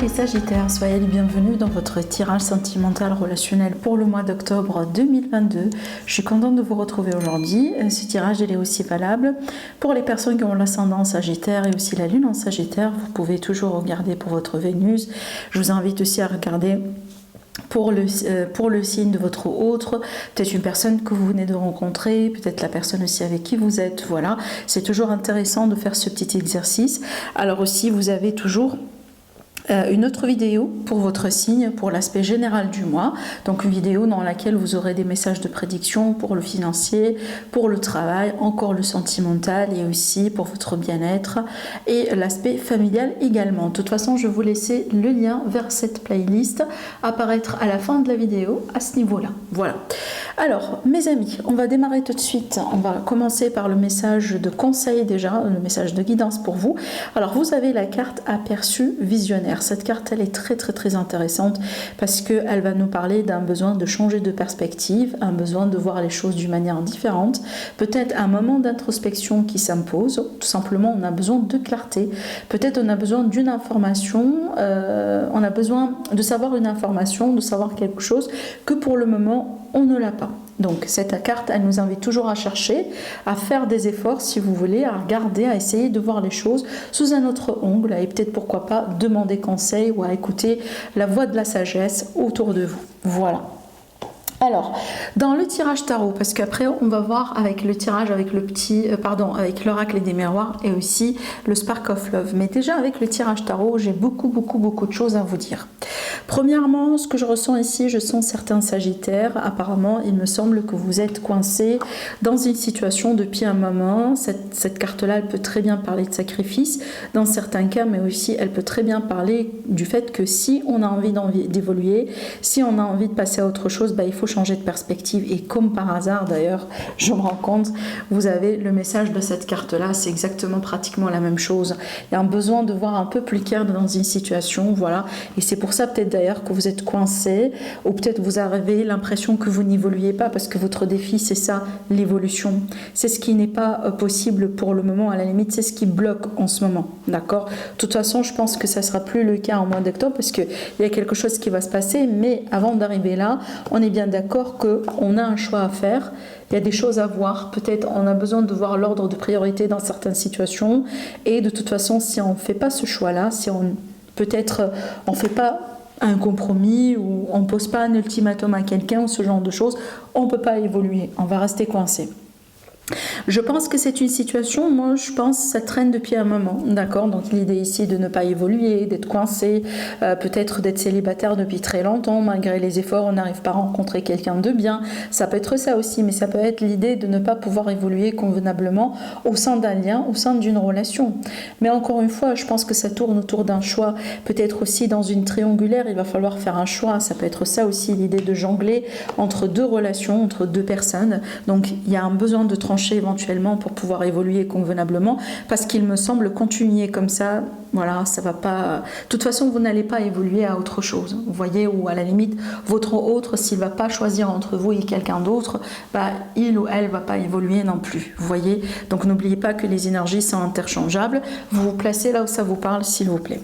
les Sagittaires, soyez les bienvenus dans votre tirage sentimental relationnel pour le mois d'octobre 2022. Je suis contente de vous retrouver aujourd'hui. Ce tirage il est aussi valable pour les personnes qui ont l'ascendant Sagittaire et aussi la lune en Sagittaire. Vous pouvez toujours regarder pour votre Vénus. Je vous invite aussi à regarder pour le signe de votre autre, peut-être une personne que vous venez de rencontrer, peut-être la personne aussi avec qui vous êtes, voilà. C'est toujours intéressant de faire ce petit exercice. Alors aussi, vous avez toujours une autre vidéo pour votre signe, pour l'aspect général du mois. Donc une vidéo dans laquelle vous aurez des messages de prédiction pour le financier, pour le travail, encore le sentimental et aussi pour votre bien-être et l'aspect familial également. De toute façon, je vais vous laisser le lien vers cette playlist apparaître à la fin de la vidéo à ce niveau-là. Voilà. Alors, mes amis, on va démarrer tout de suite. On va commencer par le message de conseil déjà, le message de guidance pour vous. Alors, vous avez la carte aperçu visionnaire. Cette carte, elle est très intéressante parce qu'elle va nous parler d'un besoin de changer de perspective, un besoin de voir les choses d'une manière différente, peut-être un moment d'introspection qui s'impose. Tout simplement, on a besoin de clarté. Peut-être on a besoin d'une information, on a besoin de savoir une information, de savoir quelque chose que pour le moment, on ne l'a pas. Donc cette carte, elle nous invite toujours à chercher, à faire des efforts si vous voulez, à regarder, à essayer de voir les choses sous un autre angle et peut-être pourquoi pas demander conseil ou à écouter la voix de la sagesse autour de vous. Voilà. Alors, dans le tirage tarot, parce qu'après on va voir avec le tirage avec le petit, avec l'oracle des miroirs et aussi le Spark of Love. Mais déjà avec le tirage tarot, j'ai beaucoup de choses à vous dire. Premièrement, ce que je ressens ici, je sens certains Sagittaires. Apparemment, il me semble que vous êtes coincés dans une situation depuis un moment. Cette carte-là, elle peut très bien parler de sacrifice dans certains cas, mais aussi elle peut très bien parler du fait que si on a envie d'évoluer, si on a envie de passer à autre chose, il faut changer de perspective. Et comme par hasard d'ailleurs, je me rends compte, vous avez le message de cette carte-là, c'est exactement pratiquement la même chose. Il y a un besoin de voir un peu plus clair dans une situation, voilà. Et c'est pour ça peut-être d'ailleurs que vous êtes coincé, ou peut-être vous avez l'impression que vous n'évoluez pas, parce que votre défi, c'est ça, l'évolution. C'est ce qui n'est pas possible pour le moment, à la limite, c'est ce qui bloque en ce moment, d'accord? De toute façon, je pense que ça ne sera plus le cas en mois d'octobre, parce qu'il y a quelque chose qui va se passer, mais avant d'arriver là, on est bien d'accord qu'on a un choix à faire, il y a des choses à voir, peut-être on a besoin de voir l'ordre de priorité dans certaines situations, et de toute façon, si on ne fait pas ce choix-là, si peut-être on ne fait pas un compromis ou on ne pose pas un ultimatum à quelqu'un ou ce genre de choses, on ne peut pas évoluer, on va rester coincé. Je pense que c'est une situation, moi je pense que ça traîne depuis un moment, d'accord? Donc l'idée ici de ne pas évoluer, d'être coincé, peut-être d'être célibataire depuis très longtemps, malgré les efforts on n'arrive pas à rencontrer quelqu'un de bien, ça peut être ça aussi, mais ça peut être l'idée de ne pas pouvoir évoluer convenablement au sein d'un lien, au sein d'une relation. Mais encore une fois, je pense que ça tourne autour d'un choix, peut-être aussi dans une triangulaire, il va falloir faire un choix, ça peut être ça aussi l'idée de jongler entre deux relations, entre deux personnes, donc il y a un besoin de trancher éventuellement pour pouvoir évoluer convenablement, parce qu'il me semble continuer comme ça, voilà, ça va pas. De toute façon, vous n'allez pas évoluer à autre chose. Vous voyez, ou à la limite, votre autre, s'il va pas choisir entre vous et quelqu'un d'autre, il ou elle va pas évoluer non plus. Vous voyez, donc n'oubliez pas que les énergies sont interchangeables. Vous vous placez là où ça vous parle, s'il vous plaît.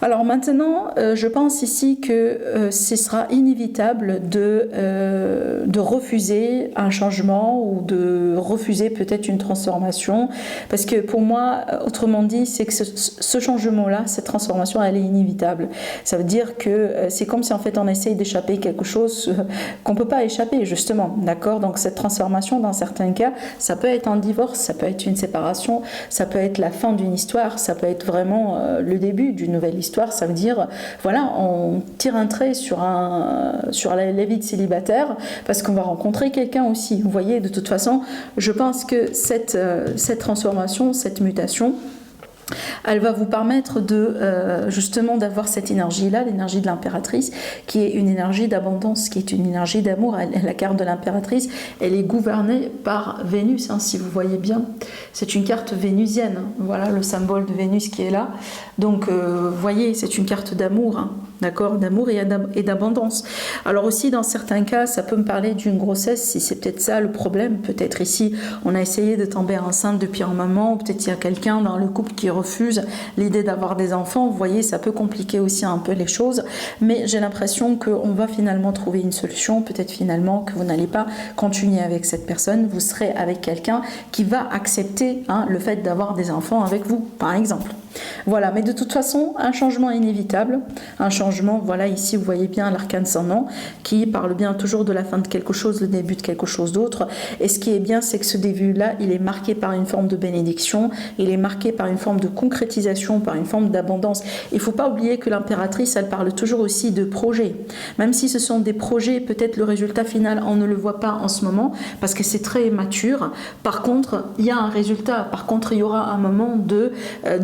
Alors maintenant, je pense ici que ce sera inévitable de refuser un changement ou de refuser peut-être une transformation, parce que pour moi, autrement dit, c'est que ce changement-là, cette transformation, elle est inévitable. Ça veut dire que c'est comme si en fait on essaye d'échapper quelque chose qu'on ne peut pas échapper, justement, d'accord? Donc cette transformation, dans certains cas, ça peut être un divorce, ça peut être une séparation, ça peut être la fin d'une histoire, ça peut être vraiment le début d'une nouvelle histoire. Ça veut dire, voilà, on tire un trait sur la vie de célibataire parce qu'on va rencontrer quelqu'un aussi. Vous voyez, de toute façon, je pense que cette transformation, cette mutation, elle va vous permettre justement d'avoir cette énergie-là, l'énergie de l'impératrice, qui est une énergie d'abondance, qui est une énergie d'amour. La carte de l'impératrice, elle est gouvernée par Vénus, si vous voyez bien. C'est une carte vénusienne, voilà le symbole de Vénus qui est là. Donc, vous voyez, c'est une carte d'amour, d'accord, d'amour et d'abondance. Alors aussi, dans certains cas, ça peut me parler d'une grossesse, si c'est peut-être ça le problème. Peut-être ici, on a essayé de tomber enceinte depuis un moment, ou peut-être il y a quelqu'un dans le couple qui refuse l'idée d'avoir des enfants. Vous voyez, ça peut compliquer aussi un peu les choses, mais j'ai l'impression qu'on va finalement trouver une solution. Peut-être finalement que vous n'allez pas continuer avec cette personne, vous serez avec quelqu'un qui va accepter le fait d'avoir des enfants avec vous, par exemple. Voilà, mais de toute façon, un changement inévitable, un changement, voilà, ici vous voyez bien l'arcane sans nom, qui parle bien toujours de la fin de quelque chose, le début de quelque chose d'autre, et ce qui est bien, c'est que ce début-là, il est marqué par une forme de bénédiction, il est marqué par une forme de concrétisation, par une forme d'abondance. Il ne faut pas oublier que l'impératrice, elle parle toujours aussi de projets, même si ce sont des projets, peut-être le résultat final, on ne le voit pas en ce moment, parce que c'est très mature. Par contre, il y a un résultat, par contre, il y aura un moment de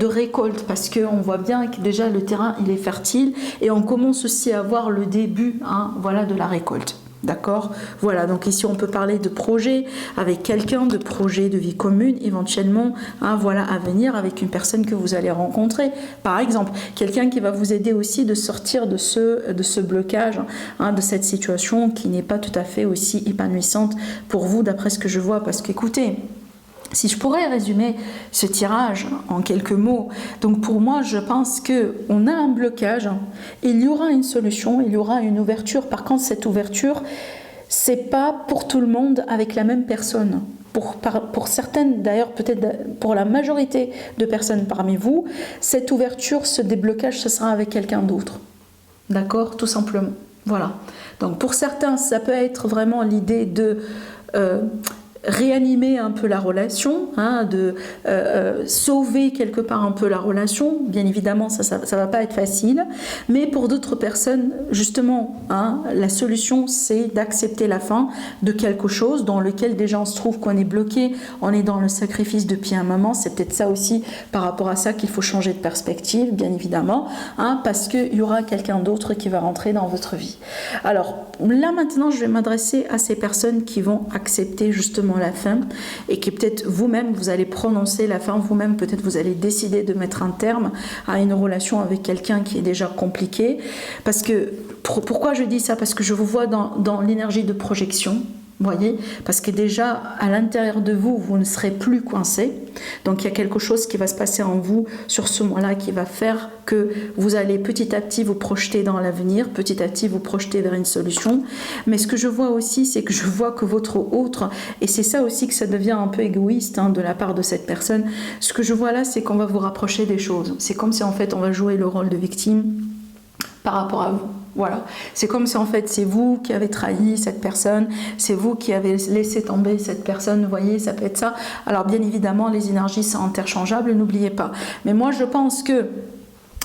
récolte, parce qu'on voit bien que déjà le terrain il est fertile et on commence aussi à voir le début voilà, de la récolte. D'accord, voilà, donc ici on peut parler de projet avec quelqu'un, de projet de vie commune, éventuellement, voilà, à venir avec une personne que vous allez rencontrer. Par exemple, quelqu'un qui va vous aider aussi de sortir de ce blocage, de cette situation qui n'est pas tout à fait aussi épanouissante pour vous, d'après ce que je vois. Parce qu'écoutez, si je pourrais résumer ce tirage en quelques mots, donc pour moi, je pense qu'on a un blocage, il y aura une solution, il y aura une ouverture. Par contre, cette ouverture, c'est pas pour tout le monde avec la même personne. Pour certaines, d'ailleurs, peut-être pour la majorité de personnes parmi vous, cette ouverture, ce déblocage, ce sera avec quelqu'un d'autre. D'accord, tout simplement. Voilà. Donc pour certains, ça peut être vraiment l'idée de réanimer un peu la relation, de sauver quelque part un peu la relation. Bien évidemment, ça va pas être facile, mais pour d'autres personnes, justement, la solution, c'est d'accepter la fin de quelque chose dans lequel déjà on se trouve qu'on est bloqué, on est dans le sacrifice depuis un moment. C'est peut-être ça aussi, par rapport à ça, qu'il faut changer de perspective, bien évidemment, parce qu'il y aura quelqu'un d'autre qui va rentrer dans votre vie. Alors, là maintenant, je vais m'adresser à ces personnes qui vont accepter justement la fin et qui peut-être vous-même vous allez prononcer la fin, vous-même peut-être vous allez décider de mettre un terme à une relation avec quelqu'un qui est déjà compliqué. Parce que, pourquoi je dis ça? Parce que je vous vois dans l'énergie de projection. Voyez, parce que déjà à l'intérieur de vous, vous ne serez plus coincé. Donc il y a quelque chose qui va se passer en vous sur ce mois-là qui va faire que vous allez petit à petit vous projeter dans l'avenir, petit à petit vous projeter vers une solution. Mais ce que je vois aussi, c'est que je vois que votre autre, et c'est ça aussi que ça devient un peu égoïste de la part de cette personne, ce que je vois là, c'est qu'on va vous rapprocher des choses. C'est comme si en fait on va jouer le rôle de victime par rapport à vous. Voilà, c'est comme si en fait c'est vous qui avez trahi cette personne, c'est vous qui avez laissé tomber cette personne, vous voyez, ça peut être ça. Alors bien évidemment, les énergies sont interchangeables, n'oubliez pas. Mais moi je pense que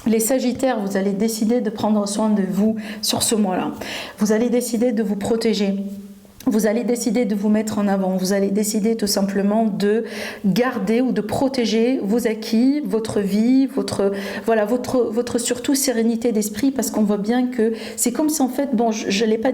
les Sagittaires, vous allez décider de prendre soin de vous sur ce mois-là. Vous allez décider de vous protéger. Vous allez décider de vous mettre en avant, vous allez décider tout simplement de garder ou de protéger vos acquis, votre vie, votre surtout sérénité d'esprit, parce qu'on voit bien que c'est comme si en fait, bon, je vais pas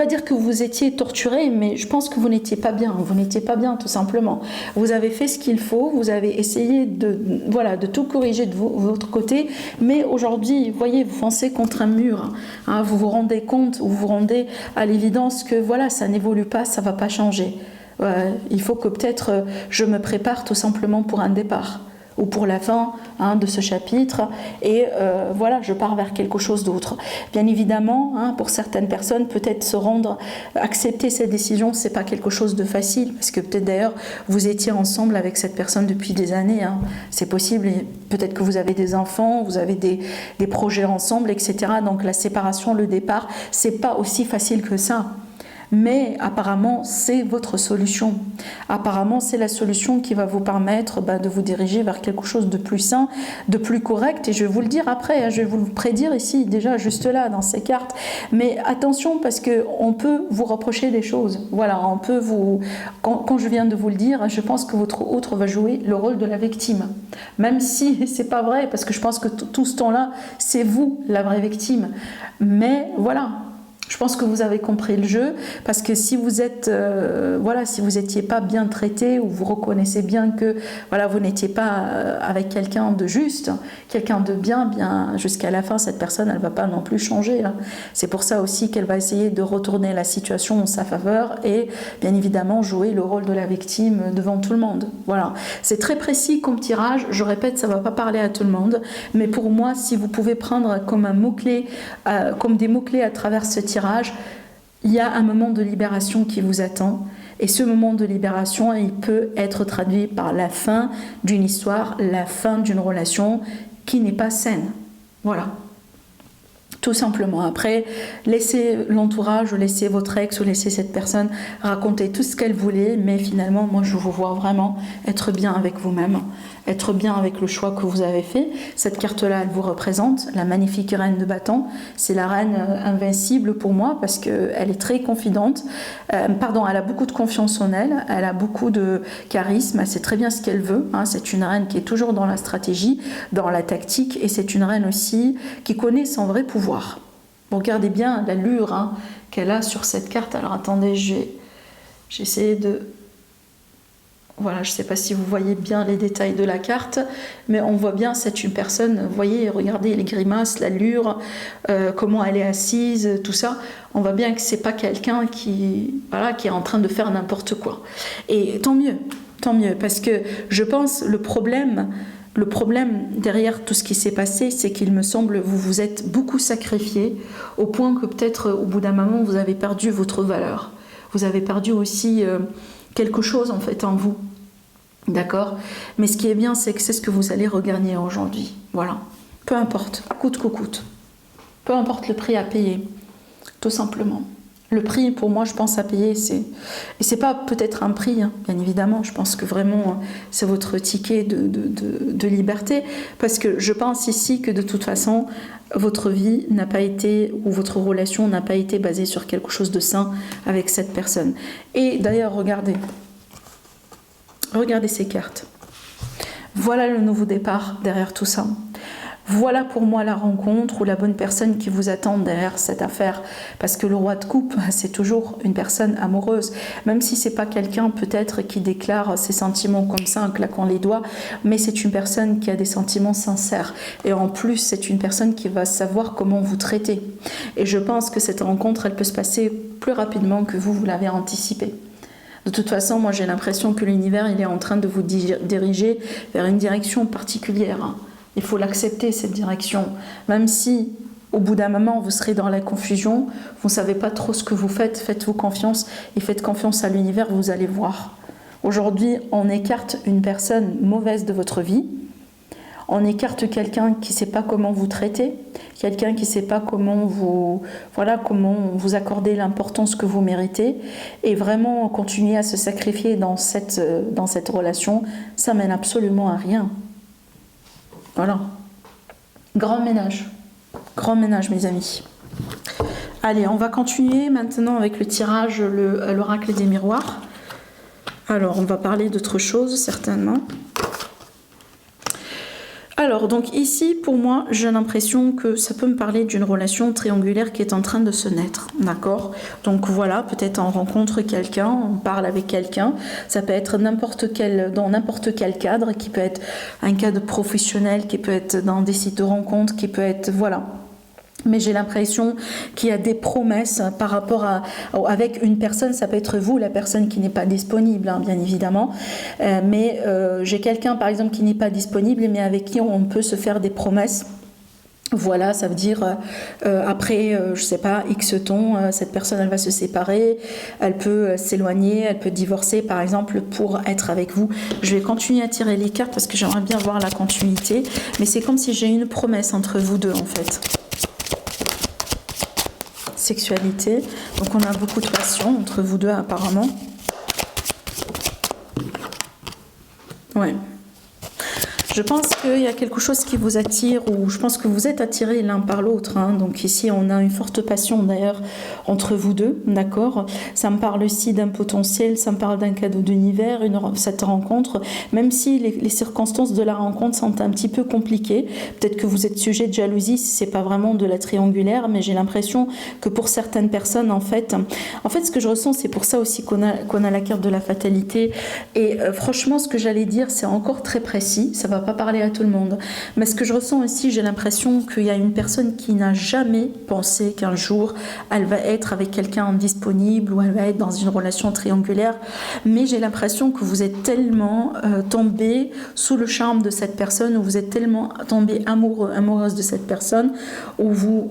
dire que vous étiez torturé, mais je pense que vous n'étiez pas bien tout simplement. Vous avez fait ce qu'il faut, vous avez essayé de tout corriger de votre côté, mais aujourd'hui, voyez, vous foncez contre un mur, vous vous rendez compte, ou vous vous rendez à l'évidence que voilà, ça n'évolue pas, ça ne va pas changer. Il faut que peut-être je me prépare tout simplement pour un départ ou pour la fin de ce chapitre et voilà, je pars vers quelque chose d'autre. Bien évidemment, pour certaines personnes, peut-être accepter cette décision, c'est pas quelque chose de facile, parce que peut-être d'ailleurs vous étiez ensemble avec cette personne depuis des années, c'est possible, et peut-être que vous avez des enfants, vous avez des projets ensemble, etc. Donc la séparation, le départ, c'est pas aussi facile que ça. Mais apparemment, c'est votre solution. Apparemment, c'est la solution qui va vous permettre de vous diriger vers quelque chose de plus sain, de plus correct. Et je vais vous le dire après, je vais vous le prédire ici, déjà juste là, dans ces cartes. Mais attention, parce qu'on peut vous reprocher des choses. Voilà, on peut vous... Quand je viens de vous le dire, je pense que votre autre va jouer le rôle de la victime. Même si c'est pas vrai, parce que je pense que tout ce temps-là, c'est vous, la vraie victime. Mais voilà... Je pense que vous avez compris le jeu, parce que si vous êtes, voilà, si vous n'étiez pas bien traité, ou vous reconnaissez bien que, voilà, vous n'étiez pas avec quelqu'un de juste, quelqu'un de bien jusqu'à la fin, cette personne, elle ne va pas non plus changer. Hein. C'est pour ça aussi qu'elle va essayer de retourner la situation en sa faveur et, bien évidemment, jouer le rôle de la victime devant tout le monde. Voilà. C'est très précis comme tirage. Je répète, ça ne va pas parler à tout le monde, mais pour moi, si vous pouvez prendre comme un mot-clé, comme des mots-clés à travers ce tirage, il y a un moment de libération qui vous attend, et ce moment de libération, il peut être traduit par la fin d'une histoire, la fin d'une relation qui n'est pas saine. Voilà. Tout simplement. Après, laissez l'entourage, ou laissez votre ex, ou laissez cette personne raconter tout ce qu'elle voulait, mais finalement, moi, je vous vois vraiment être bien avec vous-même, être bien avec le choix que vous avez fait. Cette carte-là, elle vous représente, la magnifique reine de bâton. C'est la reine invincible pour moi, parce qu'elle est très confidente. Elle a beaucoup de confiance en elle, elle a beaucoup de charisme, elle sait très bien ce qu'elle veut. Hein. C'est une reine qui est toujours dans la stratégie, dans la tactique, et c'est une reine aussi qui connaît son vrai pouvoir. Regardez bien l'allure qu'elle a sur cette carte. Alors attendez, j'ai essayé de... Voilà, je ne sais pas si vous voyez bien les détails de la carte, mais on voit bien, c'est une personne, vous voyez, regardez les grimaces, l'allure, comment elle est assise, tout ça. On voit bien que ce n'est pas quelqu'un qui est en train de faire n'importe quoi. Et tant mieux, parce que je pense le problème derrière tout ce qui s'est passé, c'est qu'il me semble vous vous êtes beaucoup sacrifié au point que peut-être au bout d'un moment vous avez perdu votre valeur. Vous avez perdu aussi quelque chose en fait en vous. D'accord ? Mais ce qui est bien, c'est que c'est ce que vous allez regagner aujourd'hui. Voilà. Peu importe, coûte que coûte. Peu importe le prix à payer, tout simplement. Le prix, pour moi, je pense à payer, et c'est pas peut-être un prix, hein, bien évidemment. Je pense que vraiment, c'est votre ticket de liberté, parce que je pense ici que de toute façon, votre vie n'a pas été, ou votre relation n'a pas été basée sur quelque chose de sain avec cette personne. Et d'ailleurs, regardez ces cartes. Voilà le nouveau départ derrière tout ça. Voilà pour moi la rencontre ou la bonne personne qui vous attend derrière cette affaire. Parce que le roi de coupe, c'est toujours une personne amoureuse. Même si c'est pas quelqu'un peut-être qui déclare ses sentiments comme ça en claquant les doigts, mais c'est une personne qui a des sentiments sincères. Et en plus, c'est une personne qui va savoir comment vous traiter. Et je pense que cette rencontre, elle peut se passer plus rapidement que vous l'avez anticipé. De toute façon, moi j'ai l'impression que l'univers, il est en train de vous diriger vers une direction particulière. Il faut l'accepter, cette direction. Même si, au bout d'un moment, vous serez dans la confusion, vous ne savez pas trop ce que vous faites, faites-vous confiance et faites confiance à l'univers, vous allez voir. Aujourd'hui, on écarte une personne mauvaise de votre vie. On écarte quelqu'un qui ne sait pas comment vous traiter, quelqu'un qui ne sait pas comment vous accorder l'importance que vous méritez. Et vraiment, continuer à se sacrifier dans cette relation, ça mène absolument à rien. Voilà. Grand ménage, mes amis. Allez, on va continuer maintenant avec le tirage, l'oracle des miroirs. Alors, on va parler d'autre chose, certainement. Alors, donc ici, pour moi, j'ai l'impression que ça peut me parler d'une relation triangulaire qui est en train de se naître, d'accord ? Donc voilà, peut-être on rencontre quelqu'un, on parle avec quelqu'un, ça peut être dans n'importe quel cadre, qui peut être un cadre professionnel, qui peut être dans des sites de rencontres, qui peut être, voilà. Mais j'ai l'impression qu'il y a des promesses par rapport avec une personne, ça peut être vous, la personne qui n'est pas disponible, hein, bien évidemment, mais j'ai quelqu'un par exemple qui n'est pas disponible, mais avec qui on peut se faire des promesses. Voilà, ça veut dire après, je sais pas, X temps, cette personne elle va se séparer, elle peut s'éloigner, elle peut divorcer par exemple pour être avec vous. Je vais continuer à tirer les cartes parce que j'aimerais bien voir la continuité, mais c'est comme si j'ai une promesse entre vous deux en fait. Sexualité, donc on a beaucoup de passion entre vous deux apparemment. Ouais. Je pense qu'il y a quelque chose qui vous attire, ou je pense que vous êtes attirés l'un par l'autre. Hein. Donc ici, on a une forte passion d'ailleurs entre vous deux, d'accord? Ça me parle aussi d'un potentiel, ça me parle d'un cadeau d'univers, cette rencontre, même si les circonstances de la rencontre sont un petit peu compliquées. Peut-être que vous êtes sujet de jalousie si c'est pas vraiment de la triangulaire, mais j'ai l'impression que pour certaines personnes, en fait, ce que je ressens, c'est pour ça aussi qu'on a la carte de la fatalité. Et franchement, ce que j'allais dire, c'est encore très précis. Ça va pas parler à tout le monde. Mais ce que je ressens aussi, j'ai l'impression qu'il y a une personne qui n'a jamais pensé qu'un jour, elle va être avec quelqu'un disponible ou elle va être dans une relation triangulaire. Mais j'ai l'impression que vous êtes tellement tombé sous le charme de cette personne, ou vous êtes tellement tombé amoureux, amoureuse de cette personne, où vous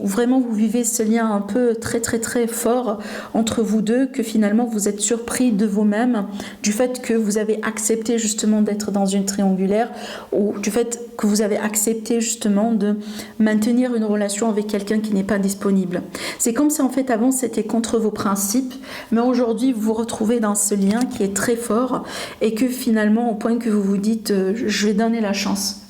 vivez ce lien un peu très très très fort entre vous deux, que finalement vous êtes surpris de vous-même, du fait que vous avez accepté justement d'être dans une triangulaire, ou du fait que vous avez accepté justement de maintenir une relation avec quelqu'un qui n'est pas disponible. C'est comme si en fait avant c'était contre vos principes, mais aujourd'hui vous vous retrouvez dans ce lien qui est très fort, et que finalement au point que vous vous dites je vais donner la chance.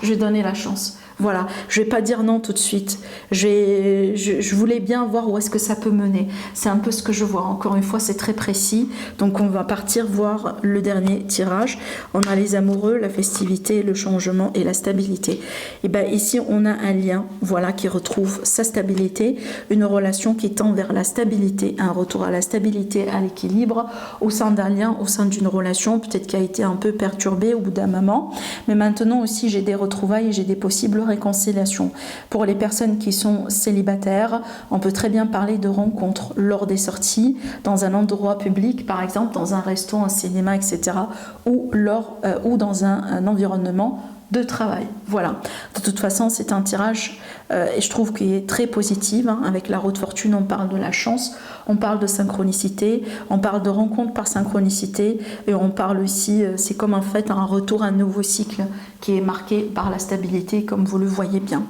Voilà, je vais pas dire non tout de suite. Je voulais bien voir où est-ce que ça peut mener. C'est un peu ce que je vois. Encore une fois, c'est très précis. Donc on va partir voir le dernier tirage. On a les amoureux, la festivité, le changement et la stabilité. Et ben ici, on a un lien, voilà, qui retrouve sa stabilité, une relation qui tend vers la stabilité, un retour à la stabilité, à l'équilibre au sein d'un lien, au sein d'une relation, peut-être qui a été un peu perturbée au bout d'un moment. Mais maintenant aussi, j'ai des retrouvailles, j'ai des possibles réconciliation. Pour les personnes qui sont célibataires, on peut très bien parler de rencontres lors des sorties, dans un endroit public, par exemple, dans un resto, un cinéma, etc., ou dans un environnement de travail. Voilà. De toute façon, c'est un tirage et je trouve qu'il est très positif. Hein. Avec la roue de fortune, on parle de la chance, on parle de synchronicité, on parle de rencontre par synchronicité, et on parle aussi, c'est comme en fait un retour à un nouveau cycle qui est marqué par la stabilité, comme vous le voyez bien.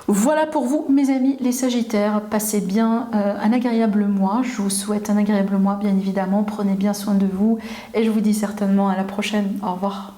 Voilà pour vous, mes amis les Sagittaires. Passez bien un agréable mois. Je vous souhaite un agréable mois, bien évidemment. Prenez bien soin de vous et je vous dis certainement à la prochaine. Au revoir.